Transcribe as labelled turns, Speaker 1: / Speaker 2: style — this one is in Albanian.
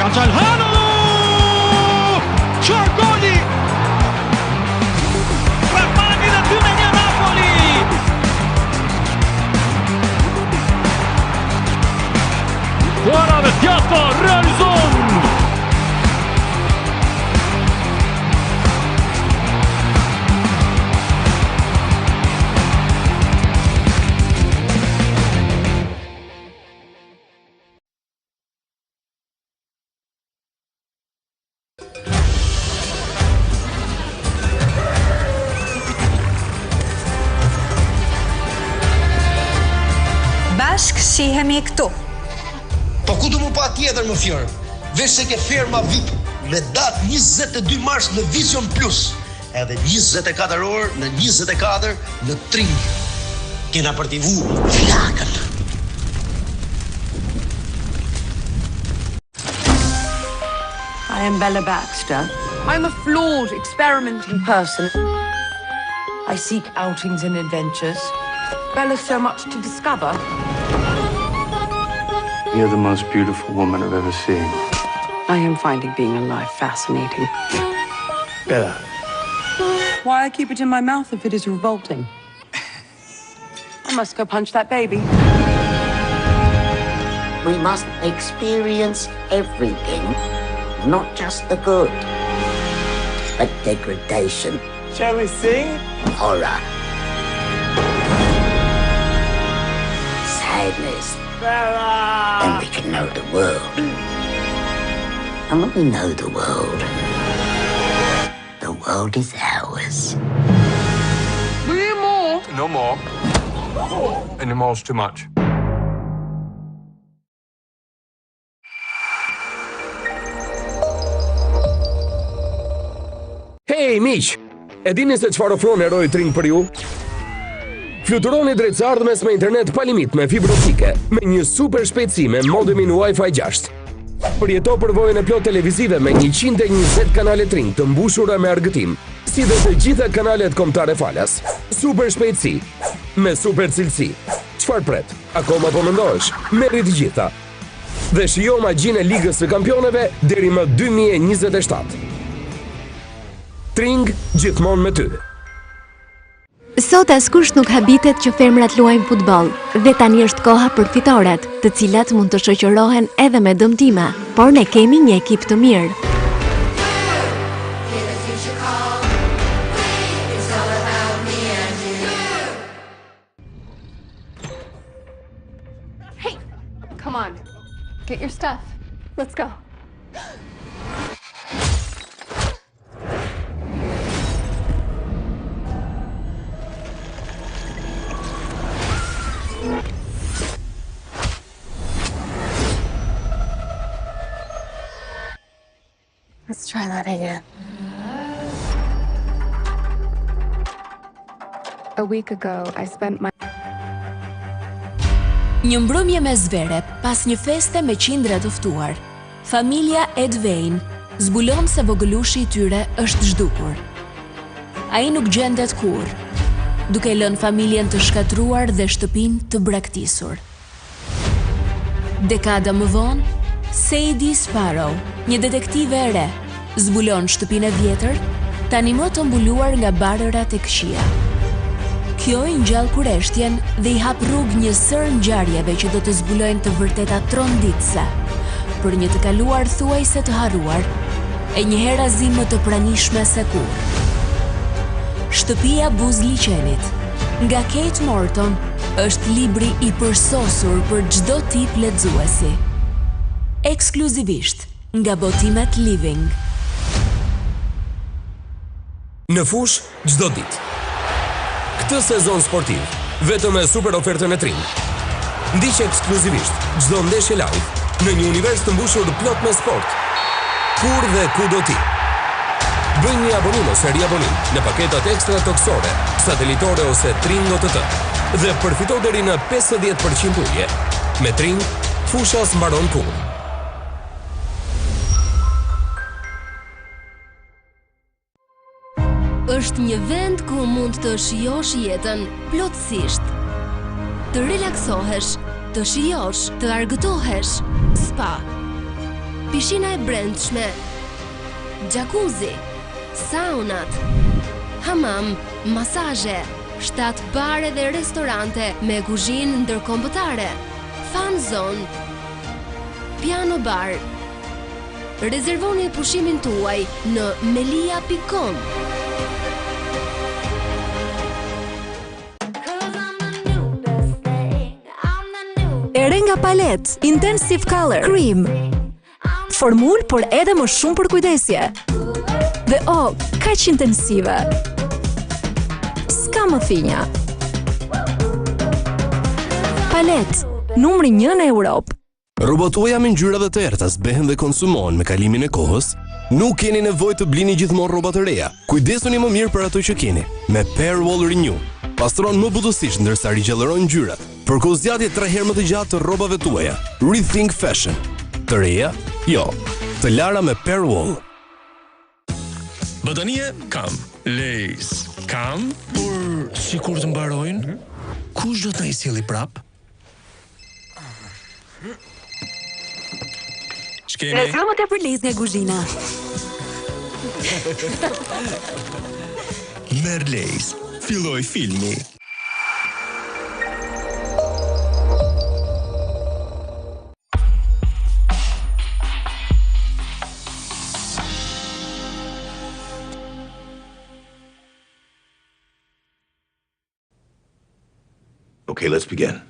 Speaker 1: Cancelhano! Çargoli! Rahmani dhe 2-1 Napoli! Fuara dhe Djata realizon!
Speaker 2: Bashk shihemi këtu.
Speaker 3: Po ku do mu pa tjetër më fjërë? Veç se ke ferma VIP me datë 22 mars në Vision Plus, edhe 24 orë në 24 në Tring. Kena për t'i vu flakën.
Speaker 4: I am Bella Baxter. I'm a flawed, experimenting person. I seek outings and adventures. Bella's so much to discover.
Speaker 5: You're the most beautiful woman I've ever seen.
Speaker 4: I am finding being alive fascinating.
Speaker 5: Bella.
Speaker 4: Why I keep it in my mouth if it is revolting? I must go punch that baby.
Speaker 6: We must experience everything, not just the good, but degradation.
Speaker 5: Shall we sing?
Speaker 6: Horror. Sadness.
Speaker 5: Bella!
Speaker 6: Then we can know the world. And when we know the world is ours.
Speaker 5: No more. Anymore too much.
Speaker 7: Hey, miq! E dini se çfarë ofron Eroi Tring për ju? Fluturoni drejt së ardhmes me internet pa limit me fibër optike, me një super shpejtësi me modemin Wi-Fi 6. Përjeto përvojën e plot televizive me 120 kanale Tring të mbushura me argëtim, si dhe të gjitha kanalet kombëtare falas. Super shpejtësi, me super cilësi. Çfarë pret? Akoma po mendohesh? Merri të gjitha. Dhe shijo magjinë e Ligës së Kampioneve deri më 2027. Tring gjithmonë me ty.
Speaker 8: Sot askush nuk habitet që femrat luajnë futboll, dhe tani është koha për fitoret, të cilat mund të shoqërohen edhe me dëmtime, por ne kemi një ekip të mirë.
Speaker 9: Hey, come on. Get your stuff. Let's go. Let's try that again. A week ago, I spent my...
Speaker 10: Një mbrëmje me zvere, pas një feste me qindra të ftuar, familja Edvejn zbulon se vogëlushi i tyre është zhdukur. Ai nuk gjendet kur, duke lënë familjen të shkatruar dhe shtëpinë të braktisur. Dekada më vonë, Sadie Sparrow, një detektive e re, zbulon shtëpinë e vjetër, tani më të mbuluar nga barërat e këqija. Kjo i ngjall kureshtjen dhe i hap rrugë një sër ngjarjeve që do të zbulojnë të vërteta tronditëse, për një të kaluar thuajse të harruar, e një herazi më të pranishme se kur. Shtëpia Buz Liqenit, nga Kate Morton, është libri i përsosur për çdo tip lexuesi. Ekskluzivisht nga botimet Living.
Speaker 7: Në fush çdo ditë. Këtë sezon sportiv, vetëm me super ofertën e Tring. Ndiq ekskluzivisht çdo ndeshje live në një univers të mbushur plot me sport. Kur dhe ku do ti. Bëj një abonim ose riabonim në paketat ekstra toksore, satelitore ose Tring OTT dhe përfito deri në 50% ulje. Me Tring, fusha s'mbaron kurrë.
Speaker 10: Është një vend ku mund të shijosh jetën plotësisht. Të relaksohesh, të shijosh, të argëtohesh. Spa.
Speaker 8: Pishina e brendshme, jacuzzi, saunat, hamam, masazhe, 7 bare dhe restorante me kuzhinë ndërkombëtare, fan zone, piano bar. Rezervoni pushimin tuaj në melia.com.
Speaker 2: Erenga Palet Intensive Color Cream. Formul, por edhe më shumë për kujdesje. Dhe kaq intensive. S'ka më thinja. Palet, numri 1 në Europë.
Speaker 11: Rrobat tuaja me ngjyra dhe të errta zbehen dhe konsumohen me kalimin e kohës. Nuk keni nevojë të blini gjithmonë rroba të reja. Kujdesuni më mirë për ato që keni. Me Pair Wall Renew, pastron më butësisht ndërsa rigjallëron ngjyrat. Përkohë zgjatje 3 herë më të gjatë të rrobave tuaja. Rethink Fashion. Të reja? Jo. Të lara me Pair Wall.
Speaker 12: Batanie kam, Lays kam, por sikur të mbarojnë, kush do të na i sjelli prap?
Speaker 2: Rezervo më tepër Lays nga kuzhina.
Speaker 12: Merr Lays, filloi filmi.
Speaker 13: Okay, let's begin.